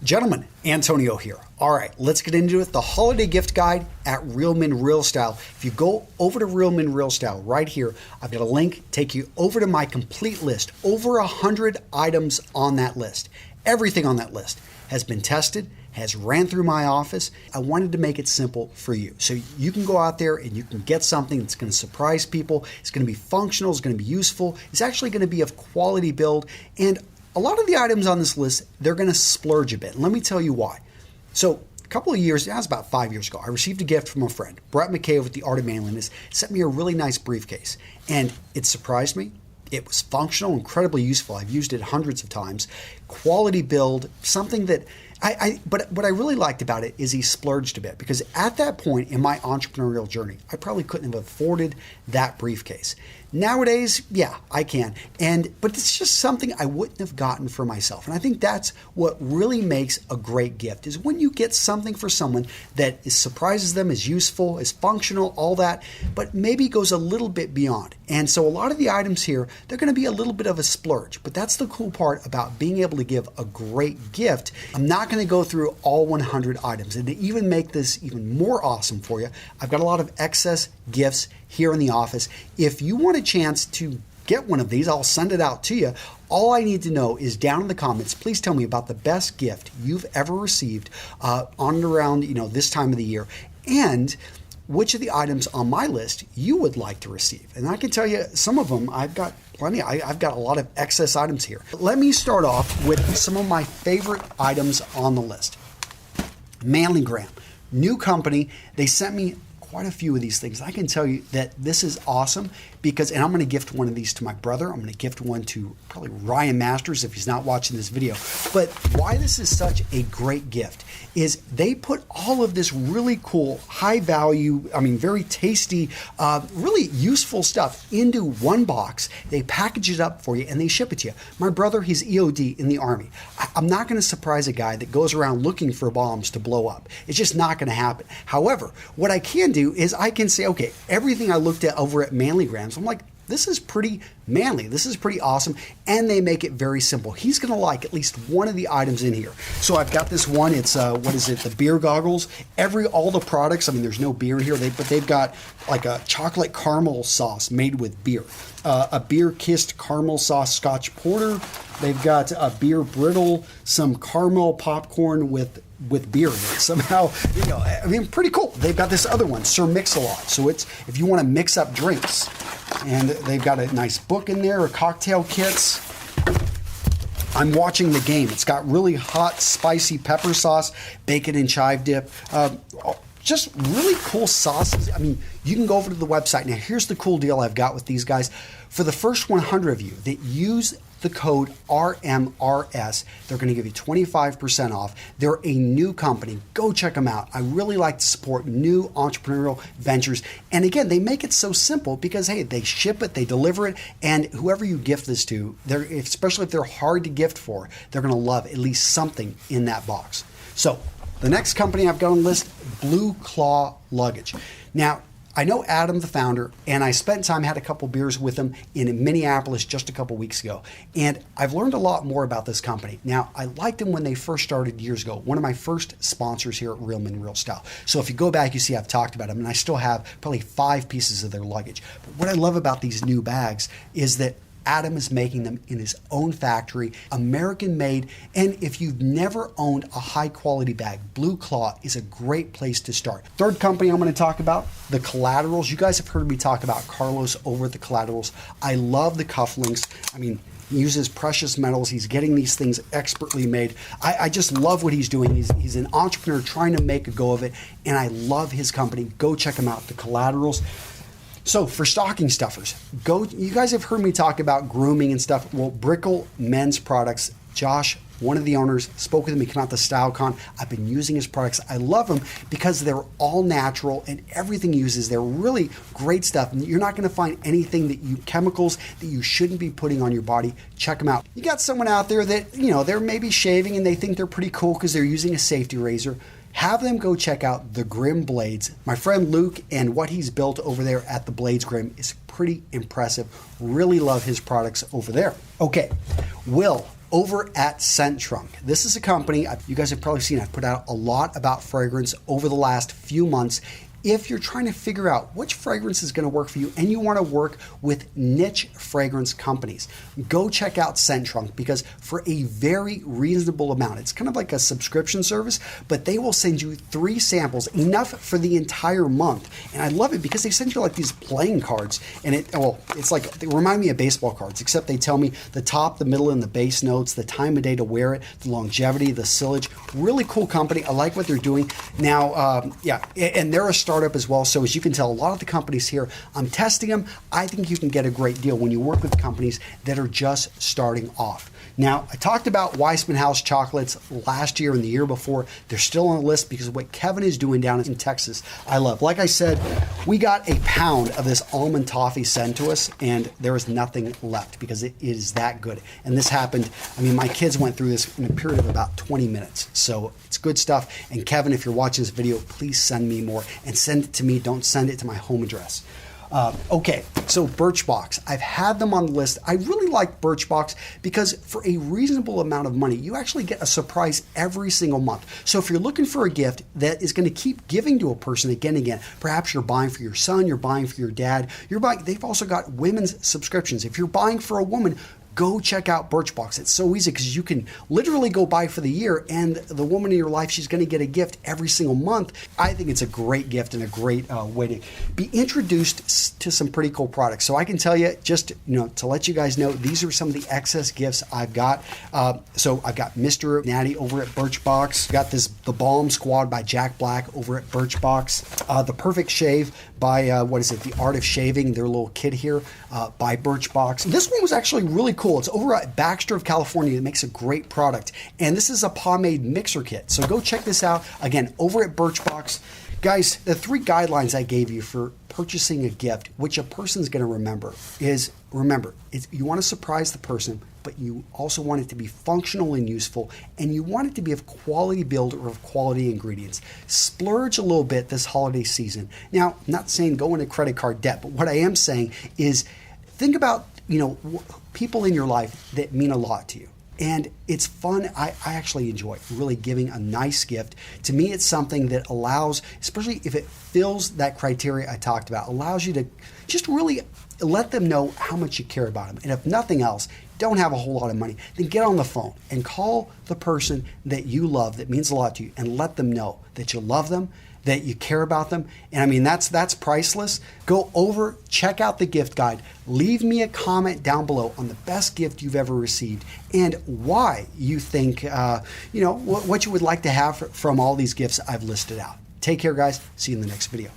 Gentlemen, Antonio here. All right, let's get into it. The holiday gift guide at Real Men Real Style. If you go over to Real Men Real Style right here, I've got a link, take you over to my complete list. Over 100 items on that list. Everything on that list has been tested, has ran through my office. I wanted to make it simple for you. So you can go out there and you can get something that's going to surprise people. It's going to be functional, it's going to be useful. It's actually going to be of quality build. And a lot of the items on this list, they're going to splurge a bit. And let me tell you why. So a couple of years, that was about 5 years ago, I received a gift from a friend. Brett McKay with the Art of Manliness sent me a really nice briefcase. And it surprised me. It was functional, incredibly useful. I've used it hundreds of times. Quality build, something that but what I really liked about it is he splurged a bit, because at that point in my entrepreneurial journey, I probably couldn't have afforded that briefcase. Nowadays, yeah, I can. But it's just something I wouldn't have gotten for myself. And I think that's what really makes a great gift, is when you get something for someone that surprises them, is useful, is functional, all that, but maybe goes a little bit beyond. And so a lot of the items here, they're going to be a little bit of a splurge. But that's the cool part about being able to give a great gift. I'm not going to go through all 100 items. And to even make this even more awesome for you, I've got a lot of excess gifts here in the office. If you want a chance to get one of these, I'll send it out to you. All I need to know is down in the comments, please tell me about the best gift you've ever received on and around this time of the year, and which of the items on my list you would like to receive. And I can tell you some of them, I've got plenty. I've got a lot of excess items here. Let me start off with some of my favorite items on the list. Manlygram, new company. They sent me quite a few of these things. I can tell you that this is awesome because, and I'm going to gift one of these to my brother. I'm going to gift one to probably Ryan Masters if he's not watching this video. But why this is such a great gift is they put all of this really cool, high value, very tasty, really useful stuff into one box. They package it up for you and they ship it to you. My brother, he's EOD in the Army. I'm not going to surprise a guy that goes around looking for bombs to blow up. It's just not going to happen. However, what I can do is I can say, okay, everything I looked at over at Manlygrams, I'm like, this is pretty manly. This is pretty awesome. And they make it very simple. He's going to like at least one of the items in here. So I've got this one. It's, the beer goggles. All the products, there's no beer in here, but they've got like a chocolate caramel sauce made with beer. A beer-kissed caramel sauce Scotch porter. They've got a beer brittle, some caramel popcorn with beer in it. Somehow, pretty cool. They've got this other one, Sir Mix-a-Lot. So it's if you want to mix up drinks. And they've got a nice book in there, cocktail kits. I'm watching the game. It's got really hot, spicy pepper sauce, bacon and chive dip. Just really cool sauces. You can go over to the website. Now, here's the cool deal I've got with these guys. For the first 100 of you that use the code RMRS, they're going to give you 25% off. They're a new company. Go check them out. I really like to support new entrepreneurial ventures. And again, they make it so simple because, hey, they ship it, they deliver it, and whoever you gift this to, especially if they're hard to gift for, they're going to love at least something in that box. So the next company I've got on the list, Blue Claw Luggage. Now, I know Adam, the founder, and I spent time, had a couple beers with him in Minneapolis just a couple weeks ago. And I've learned a lot more about this company. Now, I liked them when they first started years ago. One of my first sponsors here at Real Men Real Style. So if you go back, you see I've talked about them, and I still have probably 5 pieces of their luggage. But what I love about these new bags is that Adam is making them in his own factory, American made. And if you've never owned a high quality bag, Blue Claw is a great place to start. Third company I'm going to talk about, the Collaterals. You guys have heard me talk about Carlos over at the Collaterals. I love the cufflinks. He uses precious metals. He's getting these things expertly made. I just love what he's doing. He's an entrepreneur trying to make a go of it. And I love his company. Go check him out, the Collaterals. So for stocking stuffers, you guys have heard me talk about grooming and stuff. Well, Brickell men's products, Josh, one of the owners, spoke with him. He came out to StyleCon. I've been using his products. I love them because they're all natural and everything he uses. They're really great stuff. And you're not going to find anything chemicals that you shouldn't be putting on your body. Check them out. You got someone out there that, they're maybe shaving and they think they're pretty cool because they're using a safety razor. Have them go check out the Grim Blades. My friend Luke and what he's built over there at the Blades Grim is pretty impressive. Really love his products over there. Okay, Will over at Scent Trunk. This is a company, you guys have probably seen, I've put out a lot about fragrance over the last few months. If you're trying to figure out which fragrance is going to work for you and you want to work with niche fragrance companies, go check out Scent Trunk, because for a very reasonable amount, it's kind of like a subscription service, but they will send you 3 samples, enough for the entire month. And I love it because they send you like these playing cards, and it's like, they remind me of baseball cards, except they tell me the top, the middle, and the base notes, the time of day to wear it, the longevity, the sillage. Really cool company. I like what they're doing. Now, and they're a startup as well. So as you can tell, a lot of the companies here, I'm testing them. I think you can get a great deal when you work with companies that are just starting off. Now, I talked about Wiseman House chocolates last year and the year before. They're still on the list because of what Kevin is doing down in Texas. I love. Like I said, we got a pound of this almond toffee sent to us, and there is nothing left because it is that good. And this happened, I mean, my kids went through this in a period of about 20 minutes. So it's good stuff. And Kevin, if you're watching this video, please send me more, and send it to me. Don't send it to my home address. Okay, so Birchbox. I've had them on the list. I really like Birchbox because for a reasonable amount of money, you actually get a surprise every single month. So if you're looking for a gift that is going to keep giving to a person again and again, perhaps you're buying for your son, you're buying for your dad, they've also got women's subscriptions. If you're buying for a woman, go check out Birchbox. It's so easy because you can literally go buy for the year, and the woman in your life, she's going to get a gift every single month. I think it's a great gift and a great way to be introduced to some pretty cool products. So I can tell you, just to let you guys know, these are some of the excess gifts I've got. So I've got Mr. Natty over at Birchbox. Got the Balm Squad by Jack Black over at Birchbox. The Perfect Shave by The Art of Shaving, their little kit here by Birchbox. This one was actually really cool. It's over at Baxter of California. It makes a great product. And this is a pomade mixer kit. So go check this out. Again, over at Birchbox. Guys, the 3 guidelines I gave you for purchasing a gift, which a person's going to remember, is you want to surprise the person, but you also want it to be functional and useful, and you want it to be of quality build or of quality ingredients. Splurge a little bit this holiday season. Now, I'm not saying go into credit card debt, but what I am saying is think about people in your life that mean a lot to you. And it's fun. I actually enjoy really giving a nice gift. To me, it's something that allows, especially if it fills that criteria I talked about, allows you to just really let them know how much you care about them. And if nothing else, don't have a whole lot of money, then get on the phone and call the person that you love, that means a lot to you, and let them know that you love them, that you care about them. And I mean, that's priceless. Go over, check out the gift guide. Leave me a comment down below on the best gift you've ever received and why you think, what you would like to have from all these gifts I've listed out. Take care, guys. See you in the next video.